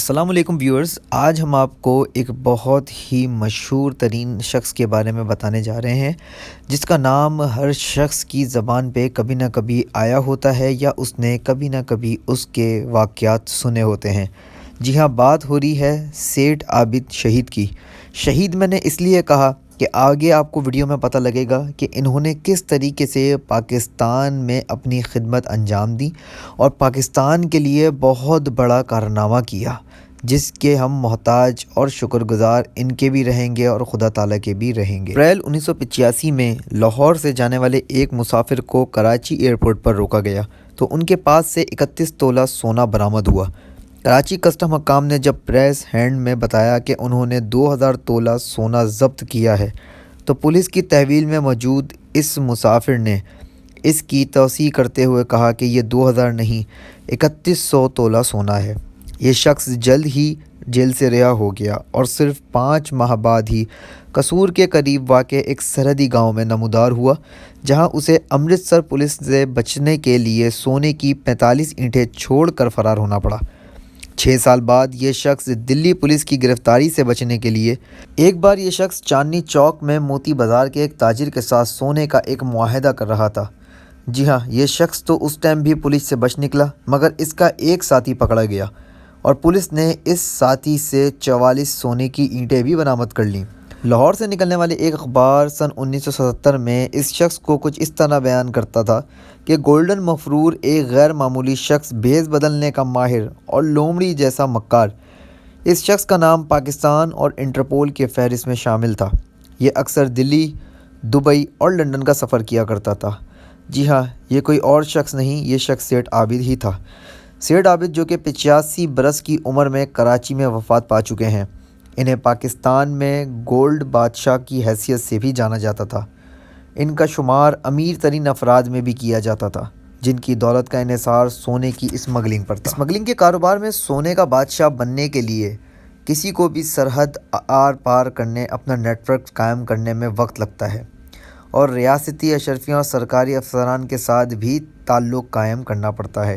السلام علیکم ویورز، آج ہم آپ کو ایک بہت ہی مشہور ترین شخص کے بارے میں بتانے جا رہے ہیں، جس کا نام ہر شخص کی زبان پہ کبھی نہ کبھی آیا ہوتا ہے یا اس نے کبھی نہ کبھی اس کے واقعات سنے ہوتے ہیں۔ جی ہاں، بات ہو رہی ہے سیٹھ عابد شہید کی۔ شہید میں نے اس لیے کہا کہ آگے آپ کو ویڈیو میں پتہ لگے گا کہ انہوں نے کس طریقے سے پاکستان میں اپنی خدمت انجام دی اور پاکستان کے لیے بہت بڑا کارنامہ کیا، جس کے ہم محتاج اور شکر گزار ان کے بھی رہیں گے اور خدا تعالیٰ کے بھی رہیں گے۔ اپریل 1985 میں لاہور سے جانے والے ایک مسافر کو کراچی ایئرپورٹ پر روکا گیا تو ان کے پاس سے 31 تولہ سونا برآمد ہوا۔ کراچی کسٹم حکام نے جب پریس ہینڈ میں بتایا کہ انہوں نے 2000 تولہ سونا ضبط کیا ہے تو پولیس کی تحویل میں موجود اس مسافر نے اس کی توثیق کرتے ہوئے کہا کہ یہ 2000 نہیں 3100 تولہ سونا ہے۔ یہ شخص جلد ہی جیل سے رہا ہو گیا اور صرف 5 ماہ بعد ہی قصور کے قریب واقع ایک سرحدی گاؤں میں نمودار ہوا، جہاں اسے امرتسر پولیس سے بچنے کے لیے سونے کی 45 اینٹیں چھوڑ کر فرار ہونا پڑا۔ 6 سال بعد یہ شخص دلی پولیس کی گرفتاری سے بچنے کے لیے ایک بار یہ شخص چاندنی چوک میں موتی بازار کے ایک تاجر کے ساتھ سونے کا ایک معاہدہ کر رہا تھا۔ جی ہاں، یہ شخص تو اس ٹائم بھی پولیس سے بچ نکلا، مگر اس کا ایک ساتھی پکڑا گیا اور پولیس نے اس ساتھی سے 44 سونے کی اینٹیں بھی برآمد کر لیں۔ لاہور سے نکلنے والے ایک اخبار سن 1977 میں اس شخص کو کچھ اس طرح بیان کرتا تھا کہ گولڈن مفرور ایک غیر معمولی شخص، بھیس بدلنے کا ماہر اور لومڑی جیسا مکار۔ اس شخص کا نام پاکستان اور انٹرپول کے فہرست میں شامل تھا۔ یہ اکثر دلی، دبئی اور لندن کا سفر کیا کرتا تھا۔ جی ہاں، یہ کوئی اور شخص نہیں، یہ شخص سیٹھ عابد ہی تھا۔ سیٹھ عابد جو کہ 85 برس کی عمر میں کراچی میں وفات پا چکے ہیں۔ انہیں پاکستان میں گولڈ بادشاہ کی حیثیت سے بھی جانا جاتا تھا۔ ان کا شمار امیر ترین افراد میں بھی کیا جاتا تھا، جن کی دولت کا انحصار سونے کی اسمگلنگ پر تھا۔ اسمگلنگ کے کاروبار میں سونے کا بادشاہ بننے کے لیے کسی کو بھی سرحد آر پار کرنے، اپنا نیٹ ورک قائم کرنے میں وقت لگتا ہے اور ریاستی اشرفیوں اور سرکاری افسران کے ساتھ بھی تعلق قائم کرنا پڑتا ہے۔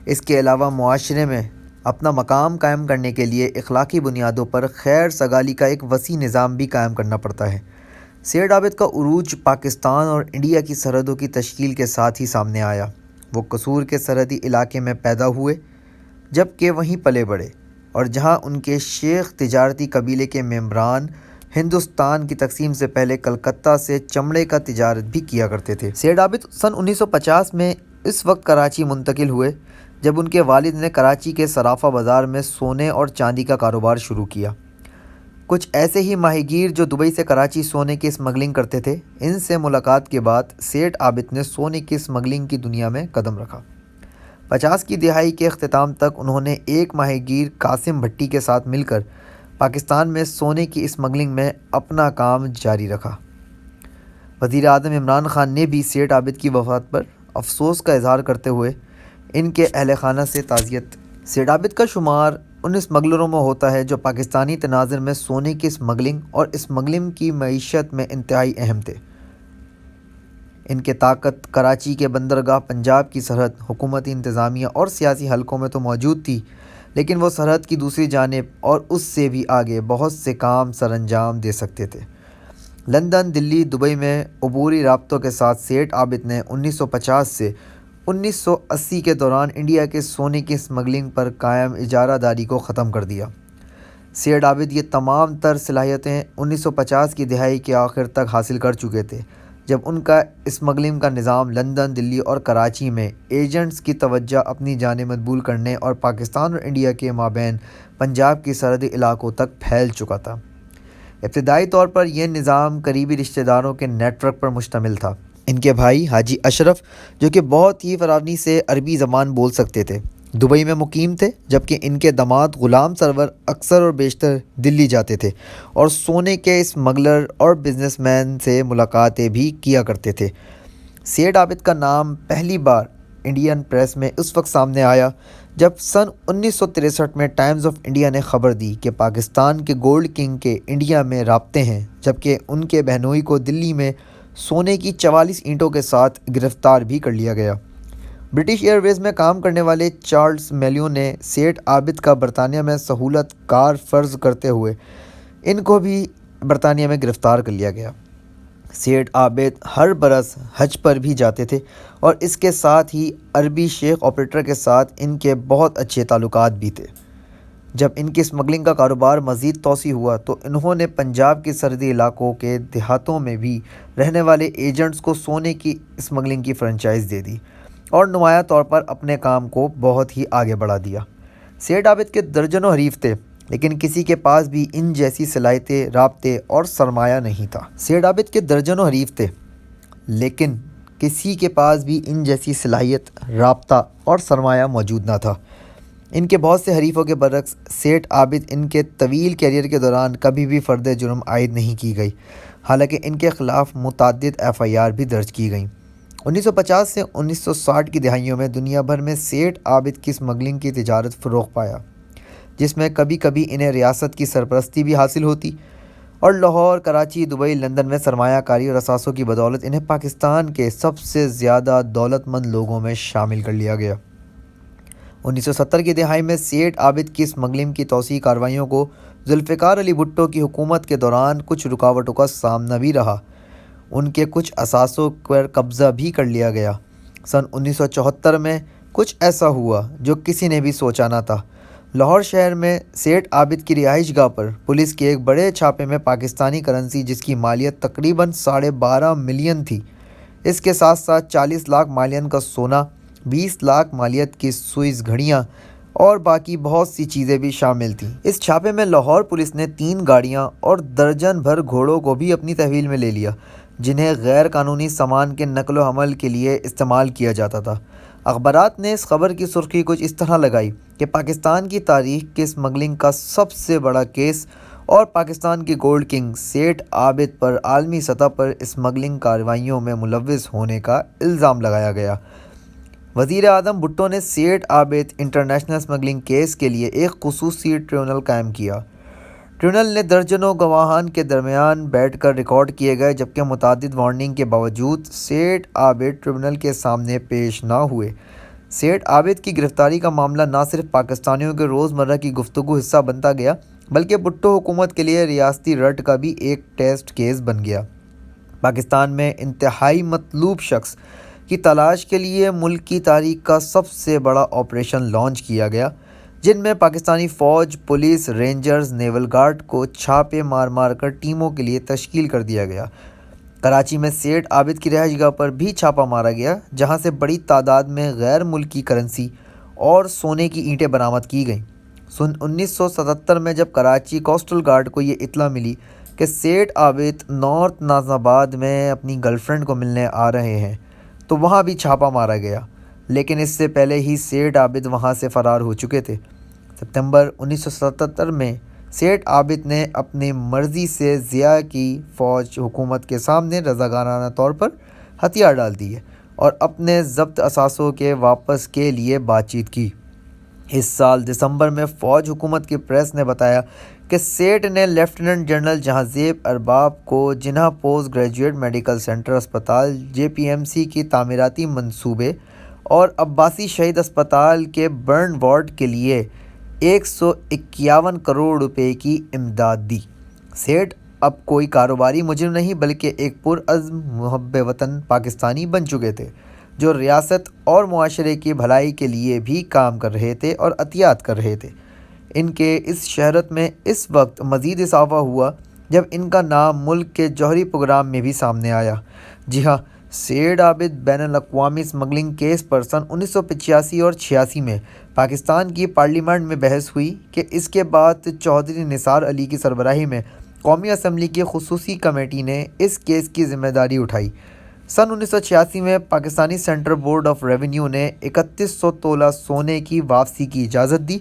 اس کے علاوہ معاشرے میں اپنا مقام قائم کرنے کے لیے اخلاقی بنیادوں پر خیر سگالی کا ایک وسیع نظام بھی قائم کرنا پڑتا ہے۔ سیٹھ عابد کا عروج پاکستان اور انڈیا کی سرحدوں کی تشکیل کے ساتھ ہی سامنے آیا۔ وہ قصور کے سرحدی علاقے میں پیدا ہوئے، جبکہ وہیں پلے بڑھے، اور جہاں ان کے شیخ تجارتی قبیلے کے ممبران ہندوستان کی تقسیم سے پہلے کلکتہ سے چمڑے کا تجارت بھی کیا کرتے تھے۔ سیٹھ عابد سن 1950 میں اس وقت کراچی منتقل ہوئے جب ان کے والد نے کراچی کے صرافہ بازار میں سونے اور چاندی کا کاروبار شروع کیا۔ کچھ ایسے ہی ماہی گیر جو دبئی سے کراچی سونے کی اسمگلنگ کرتے تھے، ان سے ملاقات کے بعد سیٹھ عابد نے سونے کی اسمگلنگ کی دنیا میں قدم رکھا۔ 50 کی دہائی کے اختتام تک انہوں نے ایک ماہی گیر قاسم بھٹی کے ساتھ مل کر پاکستان میں سونے کی اسمگلنگ میں اپنا کام جاری رکھا۔ وزیر اعظم عمران خان نے بھی سیٹھ عابد کی وفات پر افسوس کا اظہار کرتے ہوئے ان کے اہل خانہ سے تعزیت۔ سیٹھ عابد کا شمار ان اسمگلروں میں ہوتا ہے جو پاکستانی تناظر میں سونے کی اسمگلنگ اور اسمگلنگ کی معیشت میں انتہائی اہم تھے۔ ان کے طاقت کراچی کے بندرگاہ، پنجاب کی سرحد، حکومتی انتظامیہ اور سیاسی حلقوں میں تو موجود تھی، لیکن وہ سرحد کی دوسری جانب اور اس سے بھی آگے بہت سے کام سر انجام دے سکتے تھے۔ لندن، دلی، دبئی میں عبوری رابطوں کے ساتھ سیٹھ عابد نے 1950 سے 1980 کے دوران انڈیا کے سونے کی اسمگلنگ پر قائم اجارہ داری کو ختم کر دیا۔ سیٹھ عابد یہ تمام تر صلاحیتیں 1950 کی دہائی کے آخر تک حاصل کر چکے تھے، جب ان کا اسمگلنگ کا نظام لندن، دلی اور کراچی میں ایجنٹس کی توجہ اپنی جانب مبذول کرنے اور پاکستان اور انڈیا کے مابین پنجاب کی سرحدی علاقوں تک پھیل چکا تھا۔ ابتدائی طور پر یہ نظام قریبی رشتہ داروں کے نیٹ ورک پر مشتمل تھا۔ ان کے بھائی حاجی اشرف، جو کہ بہت ہی فراوانی سے عربی زبان بول سکتے تھے، دبئی میں مقیم تھے، جبکہ ان کے داماد غلام سرور اکثر اور بیشتر دلی جاتے تھے اور سونے کے اسمگلر اور بزنس مین سے ملاقاتیں بھی کیا کرتے تھے۔ سیٹھ عابد کا نام پہلی بار انڈین پریس میں اس وقت سامنے آیا جب سن 1963 میں ٹائمز آف انڈیا نے خبر دی کہ پاکستان کے گولڈ کنگ کے انڈیا میں رابطے ہیں، جبکہ ان کے بہنوئی کو دلی میں سونے کی 44 اینٹوں کے ساتھ گرفتار بھی کر لیا گیا۔ برٹش ایئر ویز میں کام کرنے والے چارلس میلیو نے سیٹھ عابد کا برطانیہ میں سہولت کار فرض کرتے ہوئے ان کو بھی برطانیہ میں گرفتار کر لیا گیا۔ سیٹھ عابد ہر برس حج پر بھی جاتے تھے اور اس کے ساتھ ہی عربی شیخ آپریٹر کے ساتھ ان کے بہت اچھے تعلقات بھی تھے۔ جب ان کی اسمگلنگ کا کاروبار مزید توسیع ہوا تو انہوں نے پنجاب کے سرحدی علاقوں کے دیہاتوں میں بھی رہنے والے ایجنٹس کو سونے کی اسمگلنگ کی فرنچائز دے دی اور نمایاں طور پر اپنے کام کو بہت ہی آگے بڑھا دیا۔ سیٹھ عابد کے درجنوں حریف تھے، لیکن کسی کے پاس بھی ان جیسی صلاحیتیں، رابطے اور سرمایہ نہیں تھا۔ سیٹھ عابد کے درجنوں حریف تھے، لیکن کسی کے پاس بھی ان جیسی صلاحیت، رابطہ اور سرمایہ موجود نہ تھا۔ ان کے بہت سے حریفوں کے برعکس سیٹھ عابد ان کے طویل کیریئر کے دوران کبھی بھی فرد جرم عائد نہیں کی گئی، حالانکہ ان کے خلاف متعدد FIR بھی درج کی گئیں۔ 1950 سے 1960 کی دہائیوں میں دنیا بھر میں سیٹھ عابد کی اسمگلنگ کی تجارت فروغ پایا، جس میں کبھی کبھی انہیں ریاست کی سرپرستی بھی حاصل ہوتی اور لاہور، کراچی، دبئی، لندن میں سرمایہ کاری اور اثاثوں کی بدولت انہیں پاکستان کے سب سے زیادہ دولت مند لوگوں میں شامل کر لیا گیا۔ 1970 کی دہائی میں سیٹھ عابد کی اسمگلنگ کی توسیع کارروائیوں کو ذوالفقار علی بھٹو کی حکومت کے دوران کچھ رکاوٹوں کا سامنا بھی رہا۔ ان کے کچھ اثاثوں پر قبضہ بھی کر لیا گیا۔ سن 1974 میں کچھ ایسا ہوا جو کسی نے بھی سوچا نہ تھا۔ لاہور شہر میں سیٹھ عابد کی رہائش گاہ پر پولیس کے ایک بڑے چھاپے میں پاکستانی کرنسی، جس کی مالیت تقریباً 12.5 ملین تھی، اس کے ساتھ ساتھ 40 لاکھ مالین کا سونا، 20 لاکھ مالیت کی سوئس گھڑیاں اور باقی بہت سی چیزیں بھی شامل تھیں۔ اس چھاپے میں لاہور پولیس نے 3 گاڑیاں اور درجن بھر گھوڑوں کو بھی اپنی تحویل میں لے لیا، جنہیں غیر قانونی سامان کے نقل و حمل کے لیے استعمال کیا جاتا تھا۔ اخبارات نے اس خبر کی سرخی کچھ اس طرح لگائی کہ پاکستان کی تاریخ کے اسمگلنگ کا سب سے بڑا کیس اور پاکستان کے گولڈ کنگ سیٹھ عابد پر عالمی سطح پر اسمگلنگ کارروائیوں میں ملوث ہونے کا الزام لگایا گیا۔ وزیر اعظم بھٹو نے سیٹھ عابد انٹرنیشنل اسمگلنگ کیس کے لیے ایک خصوصی ٹریبونل قائم کیا۔ ٹریبونل نے درجنوں گواہان کے درمیان بیٹھ کر ریکارڈ کیے گئے، جبکہ متعدد وارننگ کے باوجود سیٹھ عابد ٹریبونل کے سامنے پیش نہ ہوئے۔ سیٹھ عابد کی گرفتاری کا معاملہ نہ صرف پاکستانیوں کے روزمرہ کی گفتگو حصہ بنتا گیا، بلکہ بھٹو حکومت کے لیے ریاستی رٹ کا بھی ایک ٹیسٹ کیس بن گیا۔ پاکستان میں انتہائی مطلوب شخص کی تلاش کے لیے ملک کی تاریخ کا سب سے بڑا آپریشن لانچ کیا گیا، جن میں پاکستانی فوج، پولیس، رینجرز، نیول گارڈ کو چھاپے مار کر ٹیموں کے لیے تشکیل کر دیا گیا۔ کراچی میں سیٹھ عابد کی رہائش گاہ پر بھی چھاپا مارا گیا، جہاں سے بڑی تعداد میں غیر ملکی کرنسی اور سونے کی اینٹیں برآمد کی گئیں۔ سن 1977 میں جب کراچی کوسٹل گارڈ کو یہ اطلاع ملی کہ سیٹھ عابد نارتھ نازم آباد میں اپنی گرل فرینڈ کو ملنے آ رہے ہیں، تو وہاں بھی چھاپا مارا گیا، لیکن اس سے پہلے ہی سیٹھ عابد وہاں سے فرار ہو چکے تھے۔ ستمبر 1977 میں سیٹھ عابد نے اپنی مرضی سے ضیاء کی فوج حکومت کے سامنے رضاکارانہ طور پر ہتھیار ڈال دیے اور اپنے ضبط اثاثوں کے واپس کے لیے بات چیت کی۔ اس سال دسمبر میں فوج حکومت کی پریس نے بتایا کہ سیٹھ نے لیفٹیننٹ جنرل جہانزیب ارباب کو جناح پوسٹ گریجویٹ میڈیکل سینٹر اسپتال JPMC کی تعمیراتی منصوبے اور عباسی شہید اسپتال کے برن وارڈ کے لیے 151 کروڑ روپے کی امداد دی۔ سیٹھ اب کوئی کاروباری مجرم نہیں، بلکہ ایک پرعزم محب وطن پاکستانی بن چکے تھے، جو ریاست اور معاشرے کی بھلائی کے لیے بھی کام کر رہے تھے اور عطیات کر رہے تھے۔ ان کے اس شہرت میں اس وقت مزید اضافہ ہوا جب ان کا نام ملک کے جوہری پروگرام میں بھی سامنے آیا۔ جی ہاں، سیٹھ عابد بین الاقوامی اسمگلنگ کیس پر سن 1985 اور 86 میں پاکستان کی پارلیمنٹ میں بحث ہوئی کہ اس کے بعد چودھری نثار علی کی سربراہی میں قومی اسمبلی کی خصوصی کمیٹی نے اس کیس کی ذمہ داری اٹھائی۔ سن 1986 میں Pakistani central board of revenue نے 3100 تولہ سونے کی واپسی کی اجازت دی،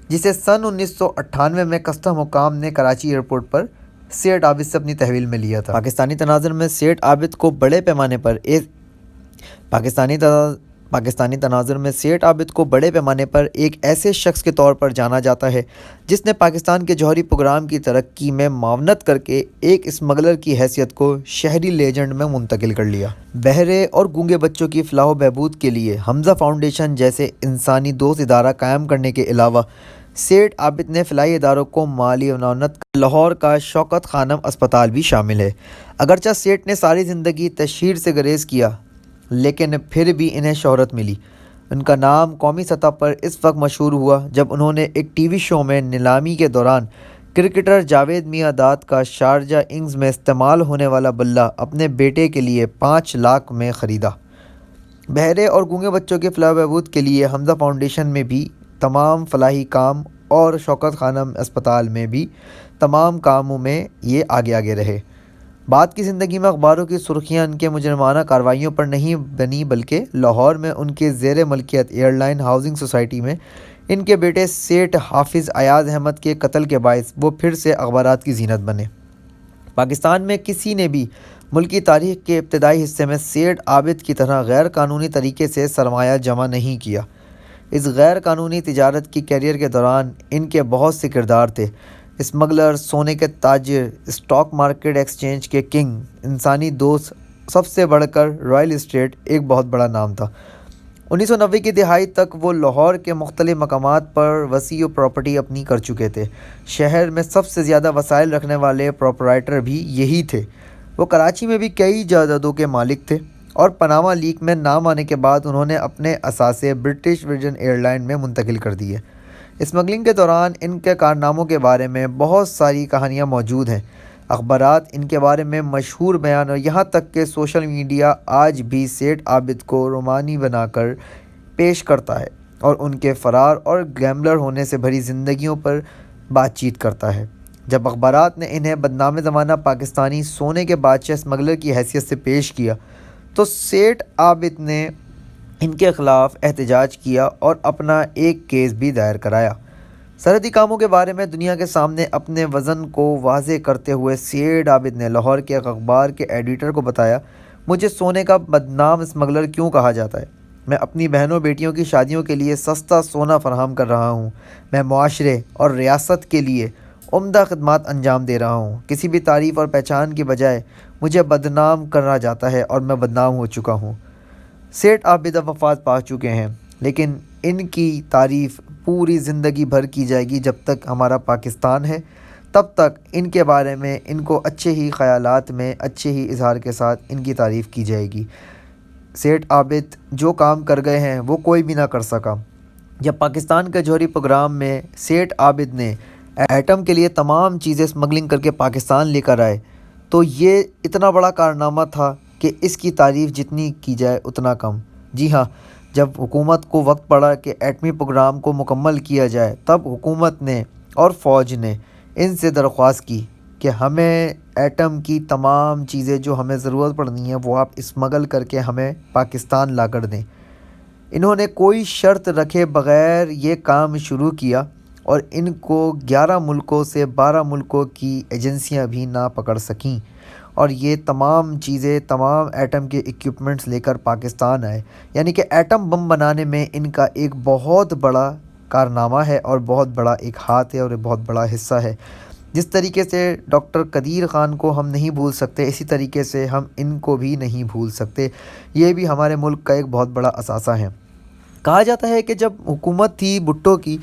جسے سن 1998 میں کسٹم حکام نے کراچی ایئرپورٹ پر سیٹھ عابد سے اپنی تحویل میں لیا تھا۔ پاکستانی تناظر میں سیٹھ عابد کو بڑے پیمانے پر پاکستانی تناظر میں سیٹھ عابد کو بڑے پیمانے پر ایک ایسے شخص کے طور پر جانا جاتا ہے جس نے پاکستان کے جوہری پروگرام کی ترقی میں معاونت کر کے ایک اسمگلر کی حیثیت کو شہری لیجنڈ میں منتقل کر لیا۔ بہرے اور گونگے بچوں کی فلاح و بہبود کے لیے حمزہ فاؤنڈیشن جیسے انسانی دوست ادارہ قائم کرنے کے علاوہ سیٹھ عابد نے فلاحی اداروں کو مالی معاونت۔ لاہور کا شوکت خانم اسپتال بھی شامل ہے۔ اگرچہ سیٹھ نے ساری زندگی تشہیر سے گریز کیا لیکن پھر بھی انہیں شہرت ملی۔ ان کا نام قومی سطح پر اس وقت مشہور ہوا جب انہوں نے ایک ٹی وی شو میں نیلامی کے دوران کرکٹر جاوید میاں داد کا شارجہ اننگز میں استعمال ہونے والا بلہ اپنے بیٹے کے لیے 5 لاکھ میں خریدا۔ بہرے اور گونگے بچوں کے فلاح و بہبود کے لیے حمزہ فاؤنڈیشن میں بھی تمام فلاحی کام اور شوکت خانم اسپتال میں بھی تمام کاموں میں یہ آگے رہے۔ بعد کی زندگی میں اخباروں کی سرخیاں ان کے مجرمانہ کارروائیوں پر نہیں بنی بلکہ لاہور میں ان کے زیر ملکیت ایئر لائن ہاؤسنگ سوسائٹی میں ان کے بیٹے سیٹھ حافظ ایاز احمد کے قتل کے باعث وہ پھر سے اخبارات کی زینت بنے۔ پاکستان میں کسی نے بھی ملکی تاریخ کے ابتدائی حصے میں سیٹھ عابد کی طرح غیر قانونی طریقے سے سرمایہ جمع نہیں کیا۔ اس غیر قانونی تجارت کی کیریئر کے دوران ان کے بہت سے کردار تھے: اسمگلر، سونے کے تاجر، اسٹاک مارکیٹ ایکسچینج کے کنگ، انسانی دوست، سب سے بڑھ کر رائل اسٹیٹ ایک بہت بڑا نام تھا۔ 1990 کی دہائی تک وہ لاہور کے مختلف مقامات پر وسیع پراپرٹی اپنی کر چکے تھے۔ شہر میں سب سے زیادہ وسائل رکھنے والے پراپرائٹر بھی یہی تھے۔ وہ کراچی میں بھی کئی جائیدادوں کے مالک تھے اور پاناما لیک میں نام آنے کے بعد انہوں نے اپنے اثاثے برٹش ورجن ایئر لائن میں منتقل کر دیے۔ اسمگلنگ کے دوران ان کے کارناموں کے بارے میں بہت ساری کہانیاں موجود ہیں۔ اخبارات ان کے بارے میں مشہور بیان اور یہاں تک کہ سوشل میڈیا آج بھی سیٹھ عابد کو رومانی بنا کر پیش کرتا ہے اور ان کے فرار اور گیمبلر ہونے سے بھری زندگیوں پر بات چیت کرتا ہے۔ جب اخبارات نے انہیں بدنام زمانہ پاکستانی سونے کے بادشاہ اسمگلر کی حیثیت سے پیش کیا تو سیٹھ عابد نے ان کے خلاف احتجاج کیا اور اپنا ایک کیس بھی دائر کرایا۔ سرحدی کاموں کے بارے میں دنیا کے سامنے اپنے وژن کو واضح کرتے ہوئے سیٹھ عابد نے لاہور کے ایک اخبار کے ایڈیٹر کو بتایا، مجھے سونے کا بدنام اسمگلر کیوں کہا جاتا ہے؟ میں اپنی بہنوں بیٹیوں کی شادیوں کے لیے سستا سونا فراہم کر رہا ہوں۔ میں معاشرے اور ریاست کے لیے عمدہ خدمات انجام دے رہا ہوں۔ کسی بھی تعریف اور پہچان کی بجائے مجھے بدنام کرا جاتا ہے اور میں بدنام ہو چکا ہوں۔ سیٹھ عابد اب وفات پا چکے ہیں لیکن ان کی تعریف پوری زندگی بھر کی جائے گی۔ جب تک ہمارا پاکستان ہے تب تک ان کے بارے میں ان کو اچھے ہی خیالات میں اچھے ہی اظہار کے ساتھ ان کی تعریف کی جائے گی۔ سیٹھ عابد جو کام کر گئے ہیں وہ کوئی بھی نہ کر سکا۔ جب پاکستان کے جوہری پروگرام میں سیٹھ عابد نے ایٹم کے لیے تمام چیزیں اسمگلنگ کر کے پاکستان لے کر آئے تو یہ اتنا بڑا کارنامہ تھا کہ اس کی تعریف جتنی کی جائے اتنا کم۔ جی ہاں، جب حکومت کو وقت پڑا کہ ایٹمی پروگرام کو مکمل کیا جائے تب حکومت نے اور فوج نے ان سے درخواست کی کہ ہمیں ایٹم کی تمام چیزیں جو ہمیں ضرورت پڑنی ہے وہ آپ اسمگل کر کے ہمیں پاکستان لا کر دیں۔ انہوں نے کوئی شرط رکھے بغیر یہ کام شروع کیا اور ان کو 11 ملکوں سے 12 ملکوں کی ایجنسیاں بھی نہ پکڑ سکیں اور یہ تمام چیزیں، تمام ایٹم کے ایکوپمنٹس لے کر پاکستان آئے۔ یعنی کہ ایٹم بم بنانے میں ان کا ایک بہت بڑا کارنامہ ہے اور بہت بڑا ایک ہاتھ ہے اور ایک بہت بڑا حصہ ہے۔ جس طریقے سے ڈاکٹر قدیر خان کو ہم نہیں بھول سکتے اسی طریقے سے ہم ان کو بھی نہیں بھول سکتے۔ یہ بھی ہمارے ملک کا ایک بہت بڑا اثاثہ ہے۔ کہا جاتا ہے کہ جب حکومت تھی بھٹو کی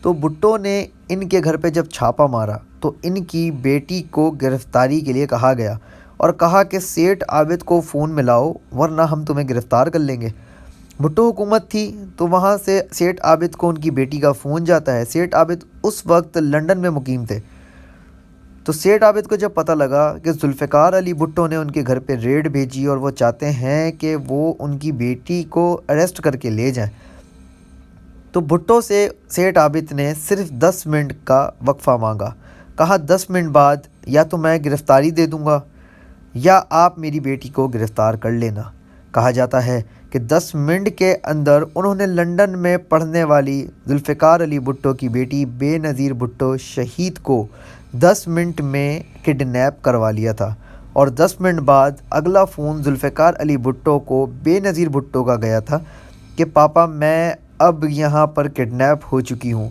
تو بھٹو نے ان کے گھر پہ جب چھاپا مارا تو ان کی بیٹی کو گرفتاری کے لیے کہا گیا اور کہا کہ سیٹھ عابد کو فون ملاؤ ورنہ ہم تمہیں گرفتار کر لیں گے۔ بھٹو حکومت تھی تو وہاں سے سیٹھ عابد کو ان کی بیٹی کا فون جاتا ہے۔ سیٹھ عابد اس وقت لندن میں مقیم تھے۔ تو سیٹھ عابد کو جب پتہ لگا کہ ذوالفقار علی بھٹو نے ان کے گھر پہ ریڈ بھیجی اور وہ چاہتے ہیں کہ وہ ان کی بیٹی کو اریسٹ کر کے لے جائیں تو بھٹو سے سیٹھ عابد نے صرف 10 منٹ کا وقفہ مانگا۔ کہا 10 منٹ بعد یا تو میں گرفتاری دے دوں گا یا آپ میری بیٹی کو گرفتار کر لینا۔ کہا جاتا ہے کہ 10 منٹ کے اندر انہوں نے لندن میں پڑھنے والی ذوالفقار علی بھٹو کی بیٹی بے نظیر بھٹو شہید کو 10 منٹ میں کڈنیپ کروا لیا تھا اور 10 منٹ بعد اگلا فون ذوالفقار علی بھٹو کو بے نظیر بھٹو کا گیا تھا کہ پاپا میں اب یہاں پر کڈنیپ ہو چکی ہوں۔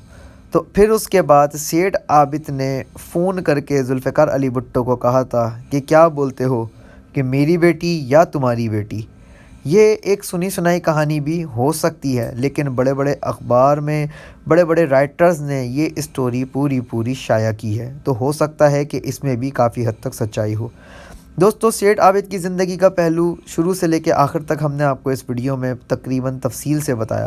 تو پھر اس کے بعد سیٹھ عابد نے فون کر کے ذوالفقار علی بھٹو کو کہا تھا کہ کیا بولتے ہو کہ میری بیٹی یا تمہاری بیٹی۔ یہ ایک سنی سنائی کہانی بھی ہو سکتی ہے، لیکن بڑے بڑے اخبار میں بڑے بڑے رائٹرز نے یہ اسٹوری پوری شائع کی ہے، تو ہو سکتا ہے کہ اس میں بھی کافی حد تک سچائی ہو۔ دوستو، سیٹھ عابد کی زندگی کا پہلو شروع سے لے کے آخر تک ہم نے آپ کو اس ویڈیو میں تقریباً تفصیل سے بتایا۔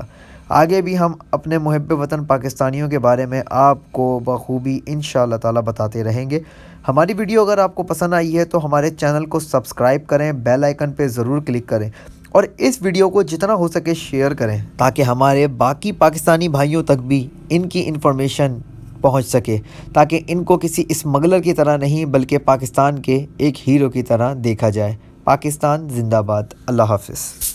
آگے بھی ہم اپنے محب وطن پاکستانیوں کے بارے میں آپ کو بخوبی انشاءاللہ تعالی بتاتے رہیں گے۔ ہماری ویڈیو اگر آپ کو پسند آئی ہے تو ہمارے چینل کو سبسکرائب کریں، بیل آئیکن پہ ضرور کلک کریں اور اس ویڈیو کو جتنا ہو سکے شیئر کریں تاکہ ہمارے باقی پاکستانی بھائیوں تک بھی ان کی انفارمیشن پہنچ سکے، تاکہ ان کو کسی اسمگلر کی طرح نہیں بلکہ پاکستان کے ایک ہیرو کی طرح دیکھا جائے۔ پاکستان زندہ باد۔ اللہ حافظ۔